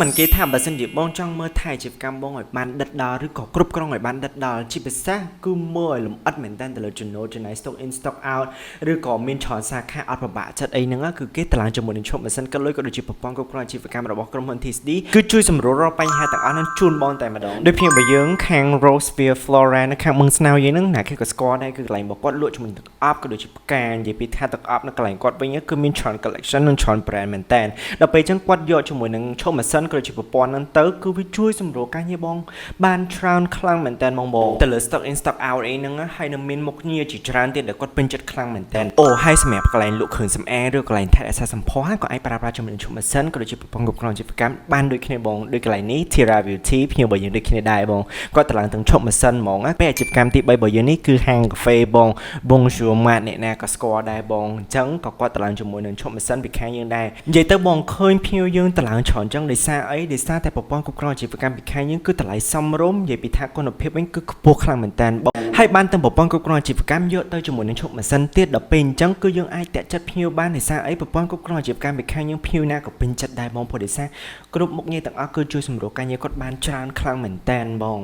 mìnhគេថាបើសិនជាបងចង់មើលថែអាជីវកម្មបងឲ្យបានដិតដល់ឬក៏គ្រប់គ្រងឲ្យបានដិតដល់ជាពិសេសគឺមើលឲ្យលម្អិតមែនតើទៅលើចំណូលចំណាយ stock in stock out ឬក៏មានច្រើនសាខាអត់ប្របាក់ចិត្តអីហ្នឹងគឺគេតឡើងជាមួយនឹងឈប់ម៉ាស៊ីនក៏លុយក៏ដូចជាប្រព័ន្ធគ្រប់គ្រងអាជីវកម្មរបស់ក្រុមហ៊ុន TSD គឺជួយសម្រួលរាល់បញ្ហាទាំងអស់ហ្នឹងជូនបងតែម្ដងដូចភ្នាក់របស់យើងខាង Roseville Flora នៅខាងមឹងស្នោយើងហ្នឹងណាគេក៏ស្គាល់ដែរគឺកន្លែងរបស់គាត់លក់ជាមួយទឹកអប់ក៏ដូចជាផ្កានិយាយពីថាទឹកអប់នៅកន្លែងគាត់វិញគឺមានច្រើន collection និងច្រើន brand មែនតើដល់ពេលអញ្ចឹងគាត់យកជាមួយនឹងឈប់ម៉ាស៊ីនក៏ដូចជាប្រព័ន្ធហ្នឹងទៅគឺវាជួយសម្រួលការងារបងបានច្រើនខ្លាំងមែនតើបងទៅលើ stock in stock out អីហ្នឹងហើយនៅមានមុខងារជាច្រើនទៀតដែលគាត់ពេញចិត្តខ្លាំងមែនតើអូហើយសម្រាប់កន្លែងលក់គ្រឿងសម្អាងឬកន្លែងថែរក្សាសម្ផស្សក៏អាចប្រើប្រាស់ជាមួយនឹងឈប់ម៉ាស៊ីនក៏ដូចជាប្រព័ន្ធគ្រប់គ្រងអាជីវកម្មបានដូចគ្នាបងដូចកន្លែងនេះ Tira Beauty ភ្ញៀវរបស់យើងដូចគ្នាដែរបងគាត់តឡើងទាំងឈប់ម៉ាស៊ីនហ្មងពេលអាជីវកម្មទី3របស់យើងនេះគឺហាងកាហ្វេបង Bonjour Mat អ្នកណាក៏ស្គាល់ដែរបងអញ្ចឹងក៏គាត់តឡើងជាមួយនឹងឈប់ម៉ាស៊ីនពីខាងយើងដែរនិយាយទៅបងឃើញភ្ញៀវយើងតឡើងច្រើនអញ្ចឹងដោយសារអីដោយសារតែប្រព័ន្ធគ្រប់គ្រងអាជីវកម្មពីខាងយើងគឺតម្លៃសមរម្យនិយាយពីថាគុណភាពវិញគឺខ្ពស់ខ្លាំងមែនតើបងហើយបានទាំងប្រព័ន្ធគ្រប់គ្រងអាជីវកម្មយកទៅជាមួយនឹងឈប់ម៉ាស៊ីនទៀតដល់ពេលអញ្ចឹងគឺយើងអាចតាក់ចិត្តភ្ញៀវបានដោយសារអីប្រព័ន្ធគ្រប់គ្រងអាជីវកម្មពីខាងយើងភ្ញៀវណាក៏ពេញចិត្តដែរបងព្រោះដោយសារគ្រប់មុខងារទាំងអស់គឺជួយសម្រួលការងារគាត់បានច្រើនខ្លាំងមែនតើបង